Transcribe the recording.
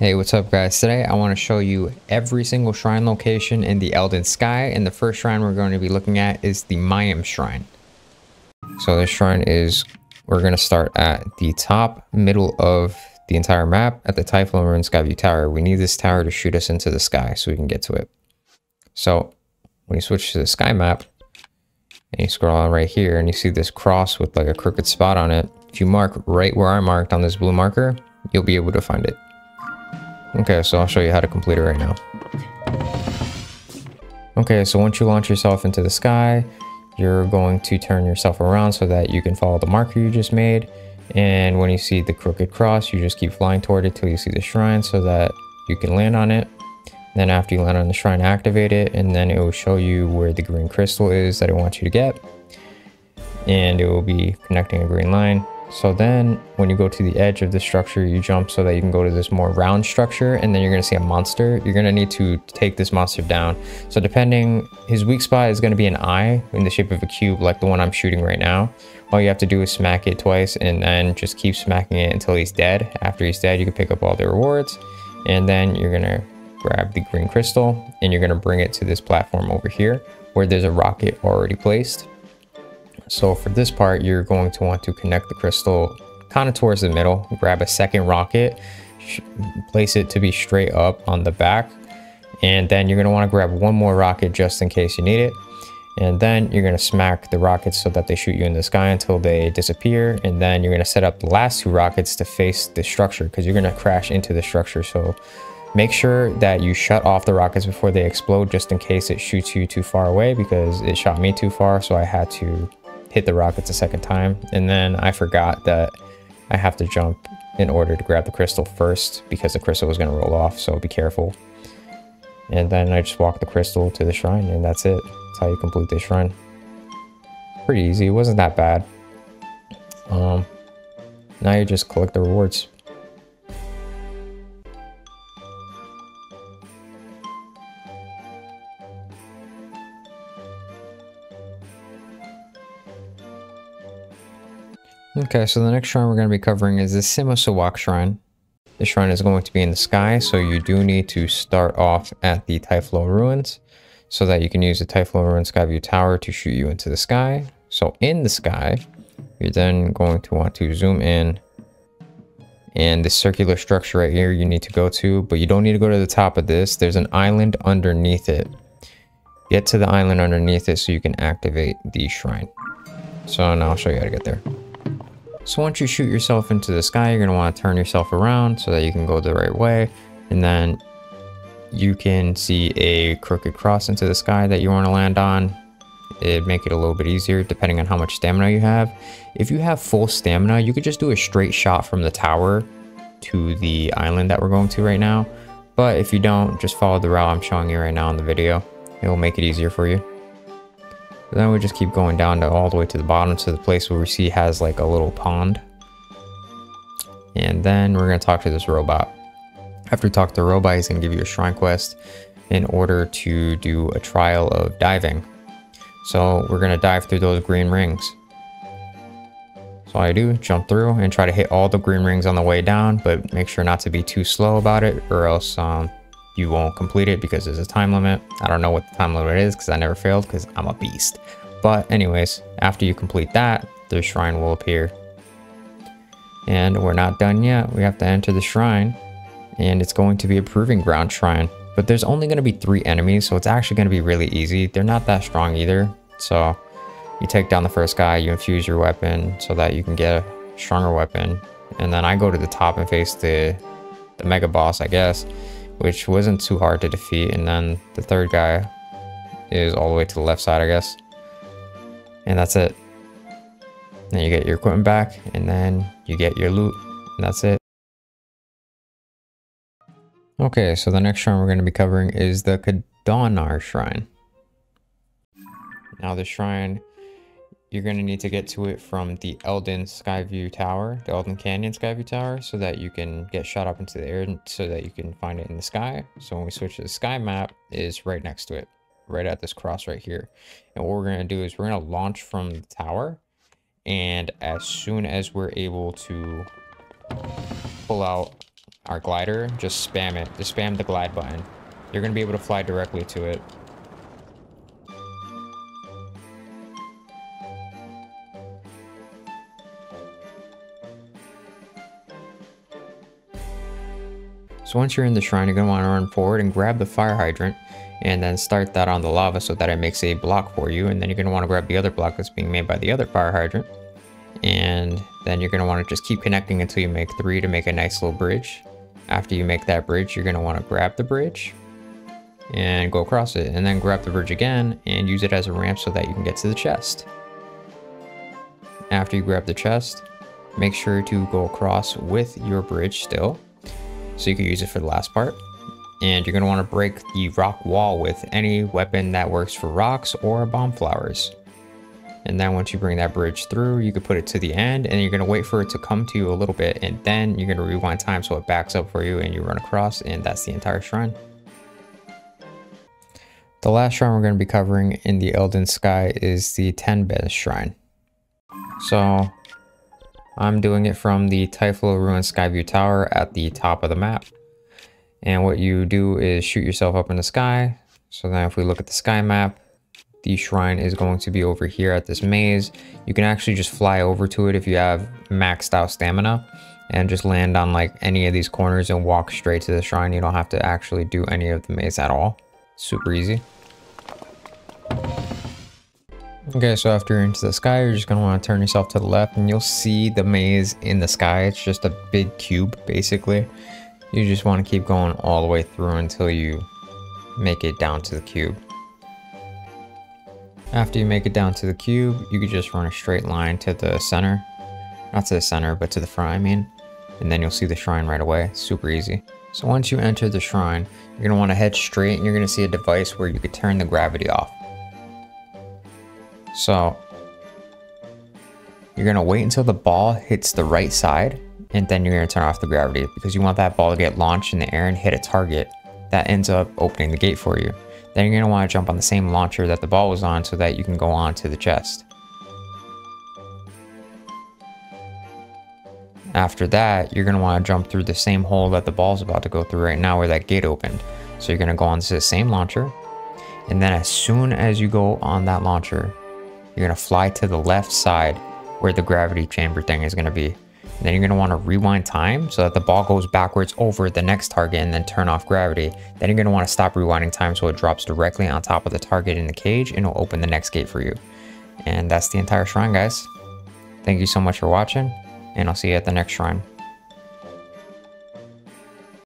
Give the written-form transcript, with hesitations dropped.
Hey, what's up guys? Today I want to show you every single shrine location in the Eldin Sky, and the first shrine we're going to be looking at is the Mayam shrine. So this shrine is, we're going to start at the top middle of the entire map at the Typhoon Ruin Skyview Tower. We need this tower to shoot us into the sky so we can get to it. So when you switch to the sky map and you scroll on right here and you see this cross with like a crooked spot on it, if you mark right where I marked on this blue marker, you'll be able to find it. Okay, so I'll show you how to complete it right now. Okay, so once you launch yourself into the sky, you're going to turn yourself around so that you can follow the marker you just made. And when you see the crooked cross, you just keep flying toward it till you see the shrine so that you can land on it. Then after you land on the shrine, activate it, and then it will show you where the green crystal is that it wants you to get. And it will be connecting a green line. So then when you go to the edge of the structure, you jump so that you can go to this more round structure, and then you're going to see a monster. You're going to need to take this monster down. So depending, his weak spot is going to be an eye in the shape of a cube like the one I'm shooting right now. All you have to do is smack it twice and then just keep smacking it until he's dead. After he's dead, you can pick up all the rewards, and then you're going to grab the green crystal and you're going to bring it to this platform over here where there's a rocket already placed. So for this part, you're going to want to connect the crystal kind of towards the middle, grab a second rocket, place it to be straight up on the back, and then you're going to want to grab one more rocket just in case you need it. And then you're going to smack the rockets so that they shoot you in the sky until they disappear. And then you're going to set up the last two rockets to face the structure because you're going to crash into the structure. So make sure that you shut off the rockets before they explode, just in case it shoots you too far away, because it shot me too far, so I had to hit the rockets a second time. And then I forgot that I have to jump in order to grab the crystal first because the crystal was going to roll off, so be careful. And then I just walk the crystal to the shrine, and that's it. That's how you complete this shrine. Pretty easy. It wasn't that bad. Now you just collect the rewards. Okay, so the next shrine we're going to be covering is the Simosiwak shrine. This shrine is going to be in the sky, so you do need to start off at the Typhoon Ruins so that you can use the Typhoon Ruin Skyview Tower to shoot you into the sky. So in the sky, you're then going to want to zoom in, and the circular structure right here you need to go to, but you don't need to go to the top of this. There's an island underneath it. Get to the island underneath it so you can activate the shrine. So now I'll show you how to get there. So once you shoot yourself into the sky, you're going to want to turn yourself around so that you can go the right way. And then you can see a crooked cross into the sky that you want to land on. It'd make it a little bit easier depending on how much stamina you have. If you have full stamina, you could just do a straight shot from the tower to the island that we're going to right now. But if you don't, just follow the route I'm showing you right now in the video. It will make it easier for you. Then we just keep going down to all the way to the bottom to the place where we see has like a little pond. And then we're going to talk to this robot. After we talk to the robot, he's going to give you a shrine quest in order to do a trial of diving. So we're going to dive through those green rings. So all I do, jump through and try to hit all the green rings on the way down, but make sure not to be too slow about it, or else you won't complete it because there's a time limit. I don't know what the time limit is because I never failed because I'm a beast. But anyways, after you complete that, the shrine will appear. And we're not done yet. We have to enter the shrine, and it's going to be a proving ground shrine. But there's only going to be 3 enemies, so it's actually going to be really easy. They're not that strong either. So you take down the first guy, you infuse your weapon so that you can get a stronger weapon. And then I go to the top and face the mega boss, I guess, which wasn't too hard to defeat. And then the third guy is all the way to the left side, I guess. And that's it. Then you get your equipment back, and then you get your loot, and that's it. Okay, so the next shrine we're going to be covering is the Kadaunar shrine. Now the shrine, you're going to need to get to it from the Eldin Skyview Tower, the Eldin Canyon Skyview Tower, so that you can get shot up into the air so that you can find it in the sky. So when we switch to the sky map, is right next to it, right at this cross right here. And what we're going to do is we're going to launch from the tower, and as soon as we're able to pull out our glider, just spam it. Just spam the glide button. You're going to be able to fly directly to it. So once you're in the shrine, you're going to want to run forward and grab the fire hydrant and then start that on the lava so that it makes a block for you. And then you're going to want to grab the other block that's being made by the other fire hydrant. And then you're going to want to just keep connecting until you make 3 to make a nice little bridge. After you make that bridge, you're going to want to grab the bridge and go across it. And then grab the bridge again and use it as a ramp so that you can get to the chest. After you grab the chest, make sure to go across with your bridge still, so you can use it for the last part. And you're going to want to break the rock wall with any weapon that works for rocks or bomb flowers. And then once you bring that bridge through, you can put it to the end and you're going to wait for it to come to you a little bit, and then you're going to rewind time so it backs up for you and you run across, and that's the entire shrine. The last shrine we're going to be covering in the Eldin Sky is the Tenbez shrine. So I'm doing it from the Typhlo Ruin Skyview Tower at the top of the map. And what you do is shoot yourself up in the sky. So then if we look at the sky map, the shrine is going to be over here at this maze. You can actually just fly over to it if you have maxed out stamina and just land on like any of these corners and walk straight to the shrine. You don't have to actually do any of the maze at all. Super easy. Okay, so after you're into the sky, you're just going to want to turn yourself to the left and you'll see the maze in the sky. It's just a big cube, basically. You just want to keep going all the way through until you make it down to the cube. After you make it down to the cube, you can just run a straight line to the center. Not to the center, but to the front, I mean. And then you'll see the shrine right away. Super easy. So once you enter the shrine, you're going to want to head straight and you're going to see a device where you could turn the gravity off. So you're going to wait until the ball hits the right side, and then you're going to turn off the gravity because you want that ball to get launched in the air and hit a target that ends up opening the gate for you. Then you're going to want to jump on the same launcher that the ball was on so that you can go on to the chest. After that, you're going to want to jump through the same hole that the ball's about to go through right now where that gate opened. So you're going to go onto the same launcher, and then as soon as you go on that launcher, you're going to fly to the left side where the gravity chamber thing is going to be. And then you're going to want to rewind time so that the ball goes backwards over the next target and then turn off gravity. Then you're going to want to stop rewinding time so it drops directly on top of the target in the cage and it'll open the next gate for you. And that's the entire shrine, guys. Thank you so much for watching, and I'll see you at the next shrine.